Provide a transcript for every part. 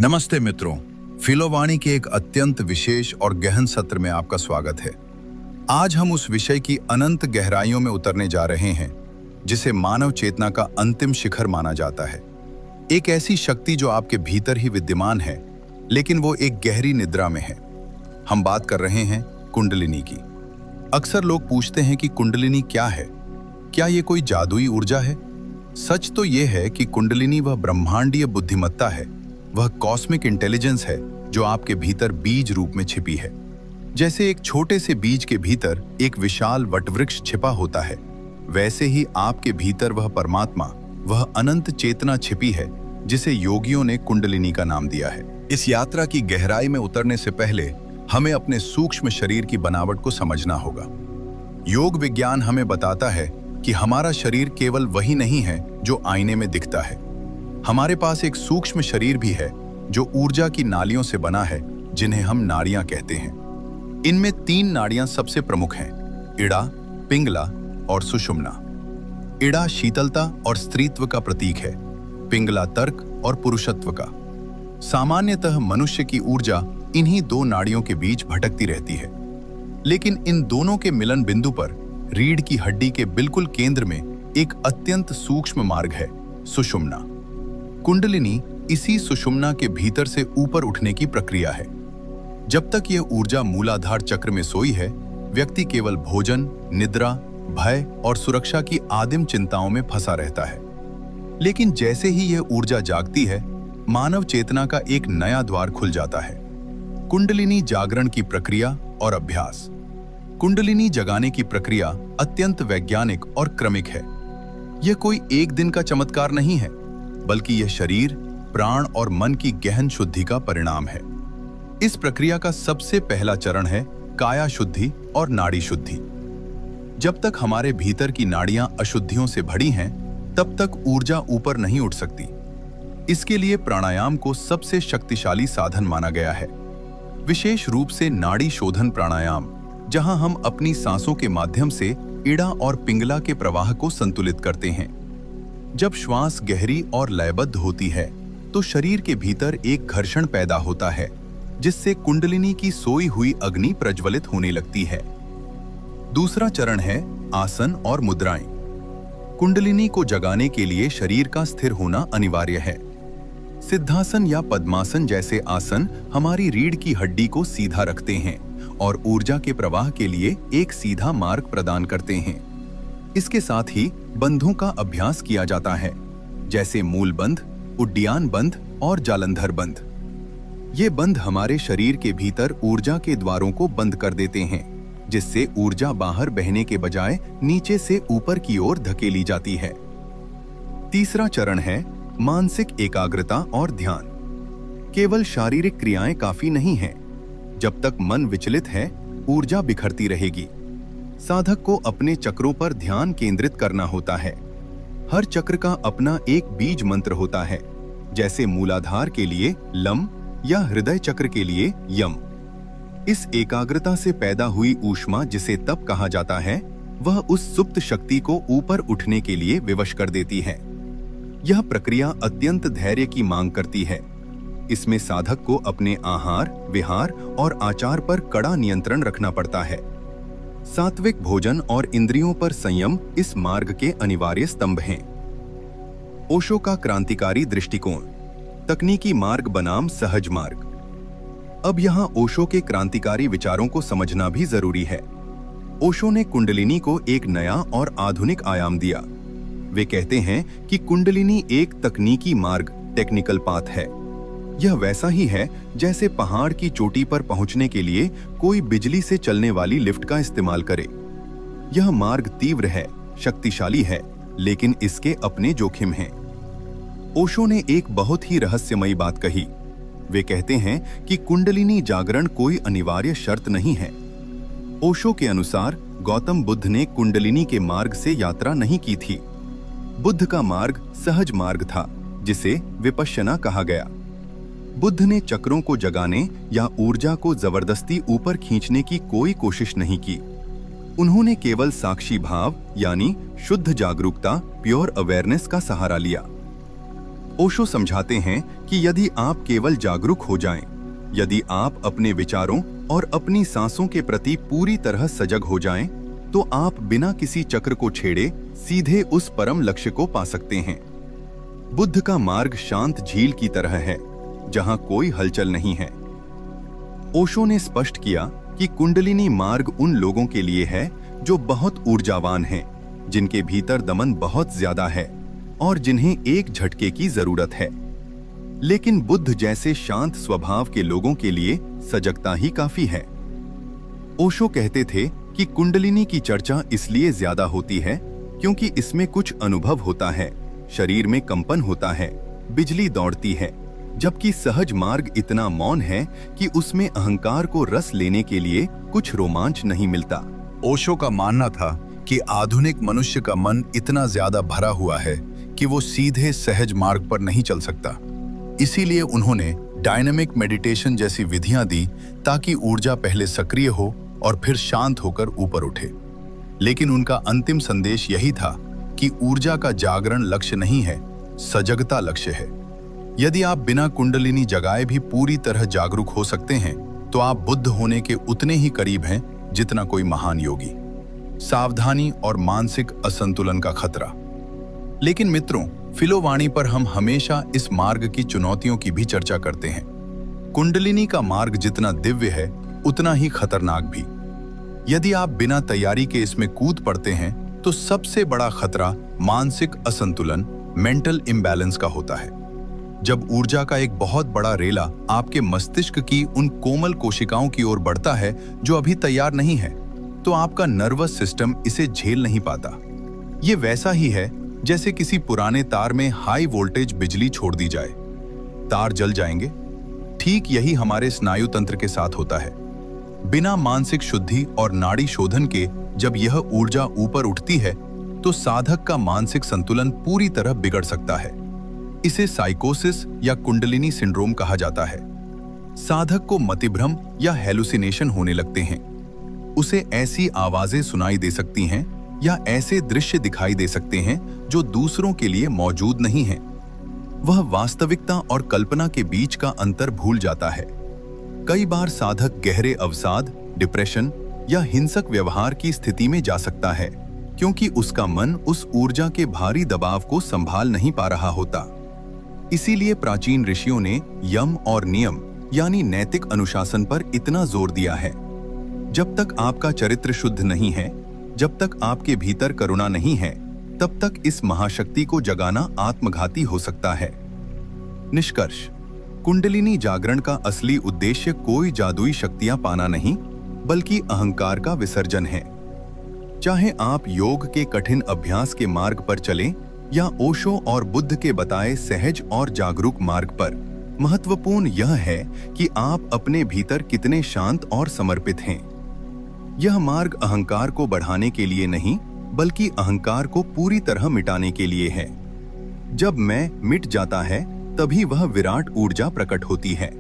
नमस्ते मित्रों, फिलोवाणी के एक अत्यंत विशेष और गहन सत्र में आपका स्वागत है। आज हम उस विषय की अनंत गहराइयों में उतरने जा रहे हैं जिसे मानव चेतना का अंतिम शिखर माना जाता है। एक ऐसी शक्ति जो आपके भीतर ही विद्यमान है, लेकिन वो एक गहरी निद्रा में है। हम बात कर रहे हैं कुंडलिनी की। अक्सर लोग पूछते हैं कि कुंडलिनी क्या है? क्या ये कोई जादुई ऊर्जा है? सच तो ये है कि कुंडलिनी वह ब्रह्मांडीय बुद्धिमत्ता है, वह कॉस्मिक इंटेलिजेंस है जो आपके भीतर बीज रूप में छिपी है। जैसे एक छोटे से बीज के भीतर एक विशाल वटवृक्ष छिपा होता है, वैसे ही आपके भीतर वह परमात्मा, वह अनंत चेतना छिपी है जिसे योगियों ने कुंडलिनी का नाम दिया है। इस यात्रा की गहराई में उतरने से पहले हमें अपने सूक्ष्म शरीर की बनावट को समझना होगा। योग विज्ञान हमें बताता है कि हमारा शरीर केवल वही नहीं है जो आईने में दिखता है। हमारे पास एक सूक्ष्म शरीर भी है जो ऊर्जा की नालियों से बना है, जिन्हें हम नाड़ियां कहते हैं। इनमें 3 नाड़ियां सबसे प्रमुख हैं: इड़ा, पिंगला और सुषुम्ना। इड़ा शीतलता और स्त्रीत्व का प्रतीक है, पिंगला तर्क और पुरुषत्व का। सामान्यतः मनुष्य की ऊर्जा इन्हीं 2 नाड़ियों के बीच भटकती रहती है, लेकिन इन दोनों के मिलन बिंदु पर रीढ़ की हड्डी के बिल्कुल केंद्र में एक अत्यंत सूक्ष्म मार्ग है, सुषुम्ना। कुंडलिनी इसी सुषुम्ना के भीतर से ऊपर उठने की प्रक्रिया है। जब तक यह ऊर्जा मूलाधार चक्र में सोई है, व्यक्ति केवल भोजन, निद्रा, भय और सुरक्षा की आदिम चिंताओं में फंसा रहता है। लेकिन जैसे ही यह ऊर्जा जागती है, मानव चेतना का एक नया द्वार खुल जाता है। कुंडलिनी जागरण की प्रक्रिया और अभ्यास। कुंडलिनी जगाने की प्रक्रिया अत्यंत वैज्ञानिक और क्रमिक है। यह कोई एक दिन का चमत्कार नहीं है, बल्कि यह शरीर, प्राण और मन की गहन शुद्धि का परिणाम है। इस प्रक्रिया का सबसे पहला चरण है काया शुद्धि और नाड़ी शुद्धि। जब तक हमारे भीतर की नाड़ियां अशुद्धियों से भरी हैं, तब तक ऊर्जा ऊपर नहीं उठ सकती। इसके लिए प्राणायाम को सबसे शक्तिशाली साधन माना गया है, विशेष रूप से नाड़ी शोधन प्राणायाम, जहां हम अपनी सांसों के माध्यम से इड़ा और पिंगला के प्रवाह को संतुलित करते हैं। जब श्वास गहरी और लयबद्ध होती है, तो शरीर के भीतर एक घर्षण पैदा होता है, जिससे कुंडलिनी की सोई हुई अग्नि प्रज्वलित होने लगती है। दूसरा चरण है आसन और मुद्राएं। कुंडलिनी को जगाने के लिए शरीर का स्थिर होना अनिवार्य है। सिद्धासन या पद्मासन जैसे आसन हमारी रीढ़ की हड्डी को सीधा रखते हैं और ऊर्जा के प्रवाह के लिए एक सीधा मार्ग प्रदान करते हैं। इसके साथ ही बंधों का अभ्यास किया जाता है, जैसे मूल बंध, उड्डयन बंध और जालंधर बंध। ये बंध हमारे शरीर के भीतर ऊर्जा के द्वारों को बंद कर देते हैं, जिससे ऊर्जा बाहर बहने के बजाय नीचे से ऊपर की ओर धकेली जाती है। तीसरा चरण है मानसिक एकाग्रता और ध्यान। केवल शारीरिक क्रियाएं काफी नहीं हैं। जब तक मन विचलित है, ऊर्जा बिखरती रहेगी। साधक को अपने चक्रों पर ध्यान केंद्रित करना होता है। हर चक्र का अपना एक बीज मंत्र होता है, जैसे मूलाधार के लिए लम या हृदय चक्र के लिए यम। इस एकाग्रता से पैदा हुई ऊष्मा, जिसे तप कहा जाता है, वह उस सुप्त शक्ति को ऊपर उठने के लिए विवश कर देती है। यह प्रक्रिया अत्यंत धैर्य की मांग करती है। इसमें साधक को अपने आहार, विहार और आचार पर कड़ा नियंत्रण रखना पड़ता है। सात्विक भोजन और इंद्रियों पर संयम इस मार्ग के अनिवार्य स्तंभ हैं। ओशो का क्रांतिकारी दृष्टिकोण, तकनीकी मार्ग बनाम सहज मार्ग। अब यहाँ ओशो के क्रांतिकारी विचारों को समझना भी जरूरी है। ओशो ने कुंडलिनी को एक नया और आधुनिक आयाम दिया। वे कहते हैं कि कुंडलिनी एक तकनीकी मार्ग, टेक्निकल पाथ है। यह वैसा ही है जैसे पहाड़ की चोटी पर पहुंचने के लिए कोई बिजली से चलने वाली लिफ्ट का इस्तेमाल करे। यह मार्ग तीव्र है, शक्तिशाली है, लेकिन इसके अपने जोखिम हैं। ओशो ने एक बहुत ही रहस्यमयी बात कही। वे कहते हैं कि कुंडलिनी जागरण कोई अनिवार्य शर्त नहीं है। ओशो के अनुसार गौतम बुद्ध ने कुंडलिनी के मार्ग से यात्रा नहीं की थी। बुद्ध का मार्ग सहज मार्ग था, जिसे विपश्यना कहा गया। बुद्ध ने चक्रों को जगाने या ऊर्जा को जबरदस्ती ऊपर खींचने की कोई कोशिश नहीं की। उन्होंने केवल साक्षी भाव यानी शुद्ध जागरूकता, प्योर अवेयरनेस का सहारा लिया। ओशो समझाते हैं कि कि यदि आप केवल जागरूक हो जाएं, यदि आप अपने विचारों और अपनी सांसों के प्रति पूरी तरह सजग हो जाएं, तो आप बिना किसी चक्र को छेड़े सीधे उस परम लक्ष्य को पा सकते हैं। बुद्ध का मार्ग शांत झील की तरह है, जहां कोई हलचल नहीं है। ओशो ने स्पष्ट किया कि कुंडलिनी मार्ग उन लोगों के लिए है जो बहुत ऊर्जावान हैं, जिनके भीतर दमन बहुत ज्यादा है और जिन्हें एक झटके की जरूरत है। लेकिन बुद्ध जैसे शांत स्वभाव के लोगों के लिए सजगता ही काफी है। ओशो कहते थे कि कुंडलिनी की चर्चा इसलिए ज्यादा होती है क्योंकि इसमें कुछ अनुभव होता है, शरीर में कंपन होता है, बिजली दौड़ती है, जबकि सहज मार्ग इतना मौन है कि उसमें अहंकार को रस लेने के लिए कुछ रोमांच नहीं मिलता। ओशो का मानना था कि आधुनिक मनुष्य का मन इतना ज्यादा भरा हुआ है कि वो सीधे सहज मार्ग पर नहीं चल सकता। इसीलिए उन्होंने डायनामिक मेडिटेशन जैसी विधियां दी ताकि ऊर्जा पहले सक्रिय हो और फिर शांत होकर ऊपर उठे। लेकिन उनका अंतिम संदेश यही था कि ऊर्जा का जागरण लक्ष्य नहीं है, सजगता लक्ष्य है। यदि आप बिना कुंडलिनी जगाए भी पूरी तरह जागरूक हो सकते हैं, तो आप बुद्ध होने के उतने ही करीब हैं जितना कोई महान योगी। सावधानी और मानसिक असंतुलन का खतरा। लेकिन मित्रों, फिलोवाणी पर हम हमेशा इस मार्ग की चुनौतियों की भी चर्चा करते हैं। कुंडलिनी का मार्ग जितना दिव्य है, उतना ही खतरनाक भी। यदि आप बिना तैयारी के इसमें कूद पड़ते हैं, तो सबसे बड़ा खतरा मानसिक असंतुलन, मेंटल इम्बैलेंस का होता है। जब ऊर्जा का एक बहुत बड़ा रेला आपके मस्तिष्क की उन कोमल कोशिकाओं की ओर बढ़ता है जो अभी तैयार नहीं है, तो आपका नर्वस सिस्टम इसे झेल नहीं पाता। ये वैसा ही है जैसे किसी पुराने तार में हाई वोल्टेज बिजली छोड़ दी जाए, तार जल जाएंगे। ठीक यही हमारे स्नायु तंत्र के साथ होता है। बिना मानसिक शुद्धि और नाड़ी शोधन के जब यह ऊर्जा ऊपर उठती है, तो साधक का मानसिक संतुलन पूरी तरह बिगड़ सकता है। इसे साइकोसिस या कुंडलिनी सिंड्रोम कहा जाता है। साधक को मतिभ्रम या हेलुसिनेशन होने लगते हैं। उसे ऐसी आवाजें सुनाई दे सकती हैं या ऐसे दृश्य दिखाई दे सकते हैं जो दूसरों के लिए मौजूद नहीं हैं। वह वास्तविकता और कल्पना के बीच का अंतर भूल जाता है। कई बार साधक गहरे अवसाद, डिप्रेशन या हिंसक व्यवहार की स्थिति में जा सकता है, क्योंकि उसका मन उस ऊर्जा के भारी दबाव को संभाल नहीं पा रहा होता। इसीलिए प्राचीन ऋषियों ने यम और नियम यानी नैतिक अनुशासन पर इतना जोर दिया है। जब तक आपका चरित्र शुद्ध नहीं है, जब तक आपके भीतर करुणा नहीं है, तब तक इस महाशक्ति को जगाना आत्मघाती हो सकता है। निष्कर्ष: कुंडलिनी जागरण का असली उद्देश्य कोई जादुई शक्तियां पाना नहीं, बल्कि अहंकार का विसर्जन है। चाहे आप योग के कठिन अभ्यास के मार्ग पर चलें या ओशो और बुद्ध के बताए सहज और जागरूक मार्ग पर, महत्वपूर्ण यह है कि आप अपने भीतर कितने शांत और समर्पित हैं। यह मार्ग अहंकार को बढ़ाने के लिए नहीं, बल्कि अहंकार को पूरी तरह मिटाने के लिए है। जब मैं मिट जाता है, तभी वह विराट ऊर्जा प्रकट होती है।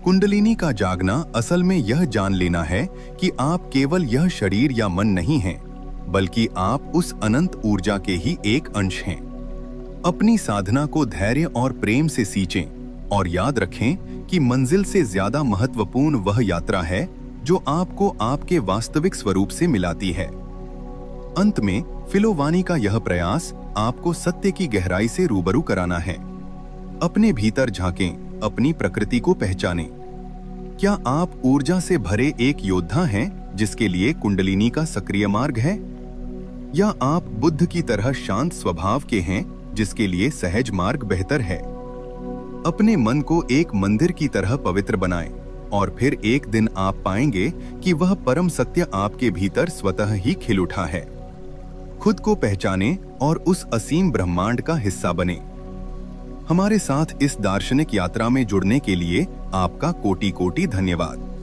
कुंडलिनी का जागना असल में यह जान लेना है कि आप केवल यह शरीर या मन नहीं हैं, बल्कि आप उस अनंत ऊर्जा के ही एक अंश हैं। अपनी साधना को धैर्य और प्रेम से सींचें और याद रखें कि मंजिल से ज्यादा महत्वपूर्ण वह यात्रा है जो आपको आपके वास्तविक स्वरूप से मिलाती है। अंत में फिलोवाणी का यह प्रयास आपको सत्य की गहराई से रूबरू कराना है। अपने भीतर झांकें, अपनी प्रकृति को पहचानें। क्या आप ऊर्जा से भरे एक योद्धा हैं जिसके लिए कुंडलिनी का सक्रिय मार्ग है, या आप बुद्ध की तरह शांत स्वभाव के हैं जिसके लिए सहज मार्ग बेहतर है? अपने मन को एक मंदिर की तरह पवित्र बनाएं और फिर एक दिन आप पाएंगे कि वह परम सत्य आपके भीतर स्वतः ही खिल उठा है। खुद को पहचानें और उस असीम ब्रह्मांड का हिस्सा बनें। हमारे साथ इस दार्शनिक यात्रा में जुड़ने के लिए आपका कोटि-कोटि धन्यवाद।